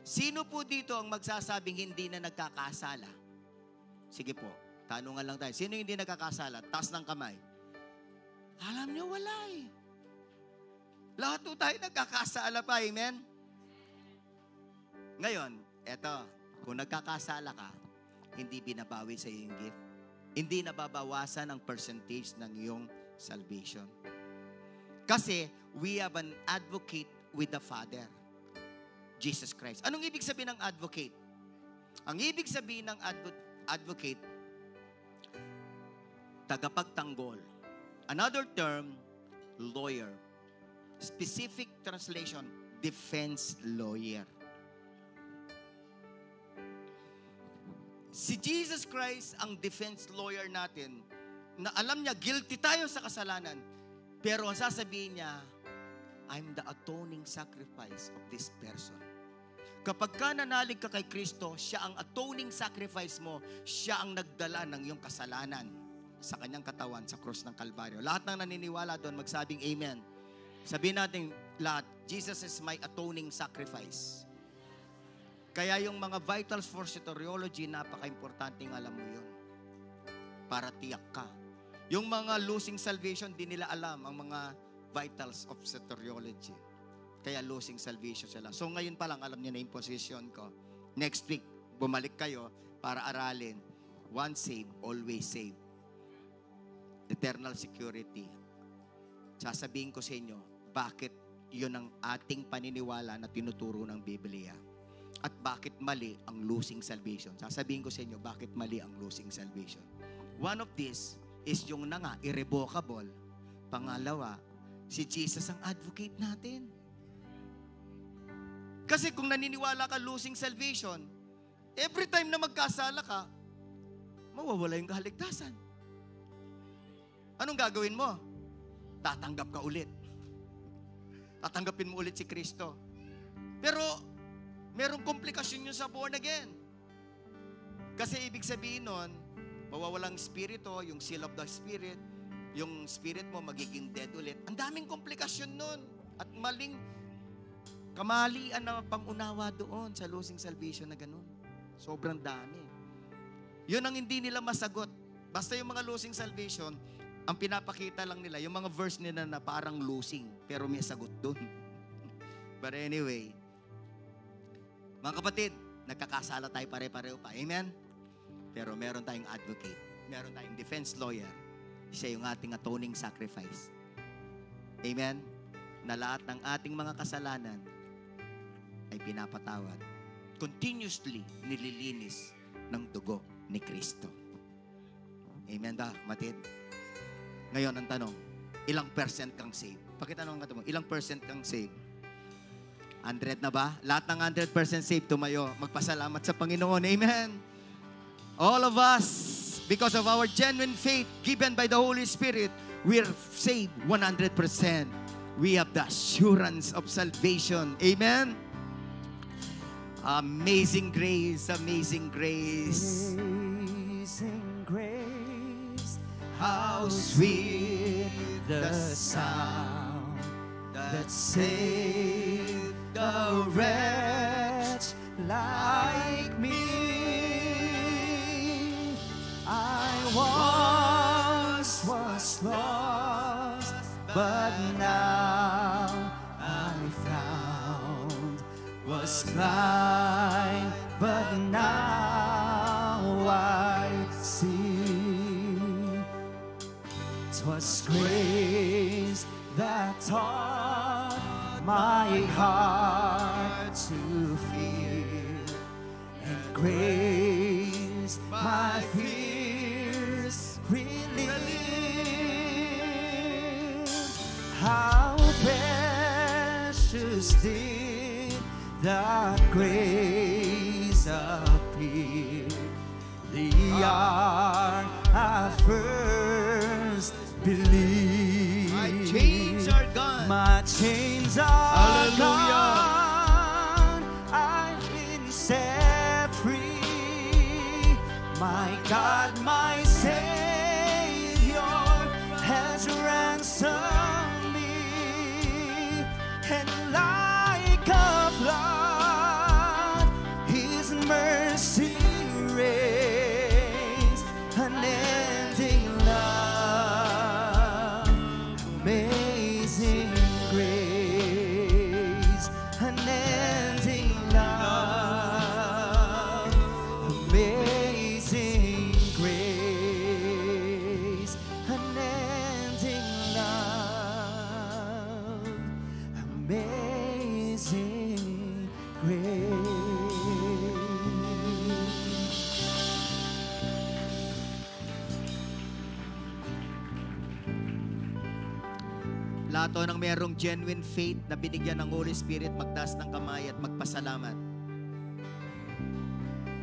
Sino po dito ang magsasabing hindi na nagkakasala? Sige po, tanungan lang tayo. Sino hindi nagkakasala? Taas ng kamay. Alam niyo, wala eh. Lahat po tayo nagkakasala pa, amen? Ngayon, eto, kung nagkakasala ka, hindi binabawi sa iyo yung gift. Hindi nababawasan ang percentage ng iyong salvation. Kasi, we have an advocate with the Father, Jesus Christ. Anong ibig sabihin ng advocate? Ang ibig sabihin ng advocate, tagapagtanggol. Another term, lawyer. Specific translation, defense lawyer. Si Jesus Christ ang defense lawyer natin, na alam niya, guilty tayo sa kasalanan. Pero ang sasabihin niya, I'm the atoning sacrifice of this person. Kapag ka nanalig ka kay Kristo, siya ang atoning sacrifice mo, siya ang nagdala ng iyong kasalanan. sa kanyang katawan sa krus ng Kalbaryo. Lahat ng naniniwala doon, magsabing amen. Sabihin natin lahat, Jesus is my atoning sacrifice. Kaya yung mga vitals for soteriology, napaka-importanting alam mo yun. Para tiyak ka. Yung mga losing salvation, di nila alam ang mga vitals of soteriology. Kaya losing salvation sila. So ngayon pa lang, alam niyo na yung position ko. Next week, bumalik kayo para aralin. Once saved, always saved. Eternal security. Sasabihin ko sa inyo, bakit yun ang ating paniniwala na tinuturo ng Biblia. At bakit mali ang losing salvation. Sasabihin ko sa inyo, bakit mali ang losing salvation. One of this is yung na nga, irrevocable. Pangalawa, si Jesus ang advocate natin. Kasi kung naniniwala ka losing salvation, every time na magkasala ka, mawawala yung kaligtasan. Anong gagawin mo? Tatanggap ka ulit. Tatanggapin mo ulit si Kristo. Pero, merong komplikasyon yun sa born again. Kasi ibig sabihin nun, mawawalang spirito, yung seal of the spirit, yung spirit mo magiging dead ulit. Ang daming komplikasyon nun. At kamalian na pangunawa doon sa losing salvation na ganun. Sobrang dami. Yun ang hindi nila masagot. Basta yung mga losing salvation, ang pinapakita lang nila, yung mga verse nila na parang losing, pero may sagot doon. But anyway, mga kapatid, nagkakasala tayo pare-pareho pa. Amen? Pero meron tayong advocate. Meron tayong defense lawyer. Siya yung ating atoning sacrifice. Amen? Na lahat ng ating mga kasalanan ay pinapatawad. Continuously nililinis ng dugo ni Kristo. Amen ba, kapatid? Ngayon, ang tanong, ilang percent kang saved? Pakitanong ka mo, ilang percent kang saved? 100 na ba? Lahat ng 100% saved, tumayo. Magpasalamat sa Panginoon. Amen? All of us, because of our genuine faith given by the Holy Spirit, we're saved 100%. We have the assurance of salvation. Amen? Amazing grace, amazing grace. Amazing grace, How sweet the sound that saved a wretch like me. I once was lost, but now I found. Was blind, but now I see. 'Twas grace that taught my heart to fear, and grace my fears relieved. How precious did that grace appear the hour I first believed. My chains are gone. My chains are Hallelujah. gone. I've been set free. My God, my Savior has ransomed me, and like a flood, His mercy reigns, unending love, amazing grace, unending love, amazing grace, unending love, amazing grace. Lahat to ng merong genuine faith na binigyan ng Holy Spirit, magtaas ng kamay at magpasalamat.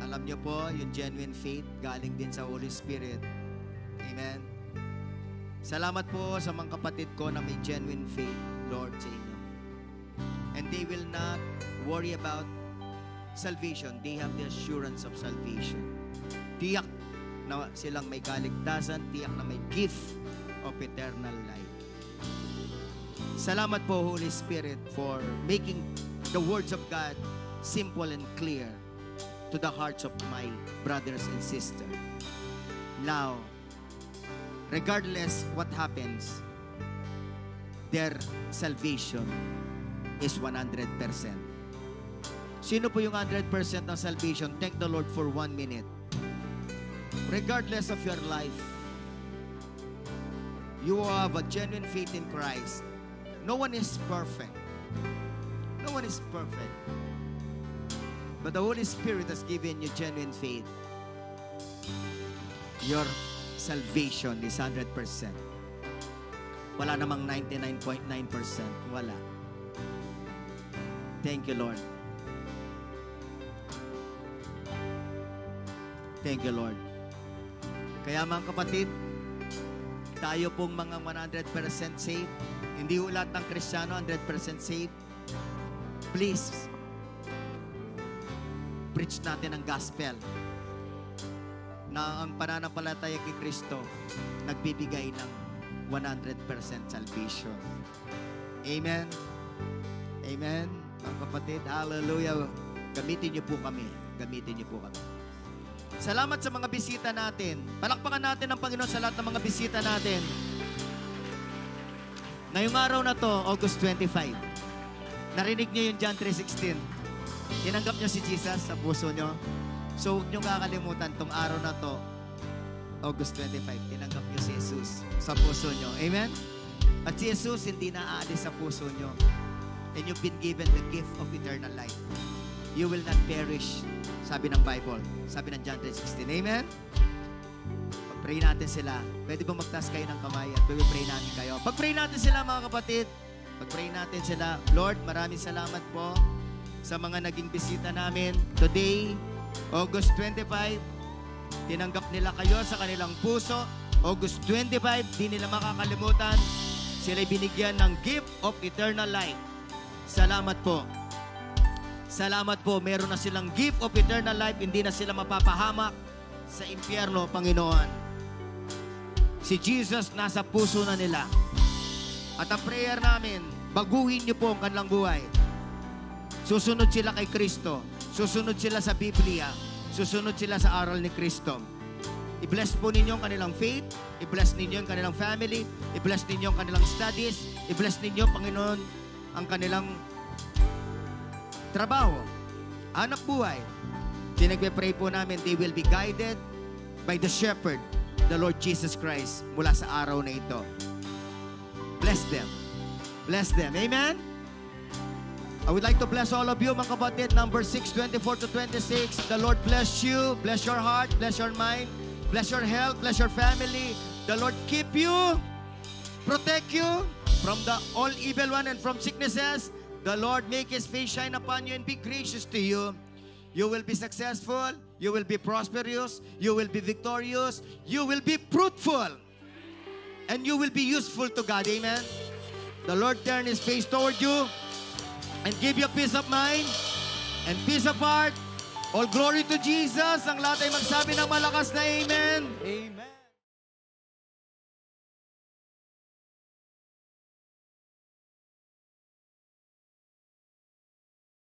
Alam niyo po, yung genuine faith galing din sa Holy Spirit. Amen. Salamat po sa mga kapatid ko na may genuine faith, Lord, sa inyo. And they will not worry about salvation. They have the assurance of salvation. Tiyak na silang may kaligtasan, tiyak na may gift of eternal life. Salamat po, Holy Spirit, for making the words of God simple and clear to the hearts of my brothers and sisters. Now, regardless what happens, their salvation is 100%. Sino po yung 100% ng salvation? Thank the Lord for 1 minute. Regardless of your life, you have a genuine faith in Christ. No one is perfect. No one is perfect. But the Holy Spirit has given you genuine faith. Your salvation is 100%. Wala namang 99.9%. Wala. Thank you, Lord. Thank you, Lord. Kaya mga kapatid, tayo pong mga 100% saved. Hindi ho lahat ng Kristiyano 100% saved. Please, preach natin ang gospel na ang pananampalataya kay Kristo nagbibigay ng 100% salvation. Amen. Amen. Mga kapatid, hallelujah. Gamitin niyo po kami. Gamitin niyo po kami. Salamat sa mga bisita natin. Palakpakan natin ang Panginoon sa lahat ng mga bisita natin. Ngayong araw na to, August 25. Narinig niyo yung John 3:16. Tinanggap niyo si Jesus sa puso niyo. So, huwag niyo kakalimutan tong araw na to, August 25. Tinanggap niyo si Jesus sa puso niyo. Amen? At si Jesus hindi na aalis sa puso niyo. And you've been given the gift of eternal life. You will not perish. Sabi ng Bible. Sabi ng John 3:16. Amen? Pag-pray natin sila. Pwede ba magtaas kayo ng kamay at pag-pray natin kayo? Pag-pray natin sila, mga kapatid. Pag-pray natin sila. Lord, maraming salamat po sa mga naging bisita namin. Today, August 25, tinanggap nila kayo sa kanilang puso. August 25, di nila makakalimutan. Sila'y binigyan ng gift of eternal life. Salamat po. Salamat po, meron na silang gift of eternal life, hindi na sila mapapahamak sa impyerno, Panginoon. Si Jesus nasa puso na nila. At ang prayer namin, baguhin niyo po ang kanilang buhay. Susunod sila kay Kristo. Susunod sila sa Biblia. Susunod sila sa aral ni Kristo. I-bless po ninyo ang kanilang faith. I-bless ninyo ang kanilang family. I-bless ninyo ang kanilang studies. I-bless ninyo, Panginoon, ang kanilang trabaho, hanap buhay. Pinagpe-pray po namin, they will be guided by the shepherd, the Lord Jesus Christ, mula sa araw na ito. Bless them. Bless them. Amen? I would like to bless all of you, mga kapatid. Number 6, 24 to 26. The Lord bless you. Bless your heart. Bless your mind. Bless your health. Bless your family. The Lord keep you. Protect you from the all evil one and from sicknesses. The Lord make His face shine upon you and be gracious to you. You will be successful. You will be prosperous. You will be victorious. You will be fruitful. And you will be useful to God. Amen? The Lord turn His face toward you and give you peace of mind and peace of heart. All glory to Jesus. Ang lahat ay magsabi ng malakas na Amen. Amen.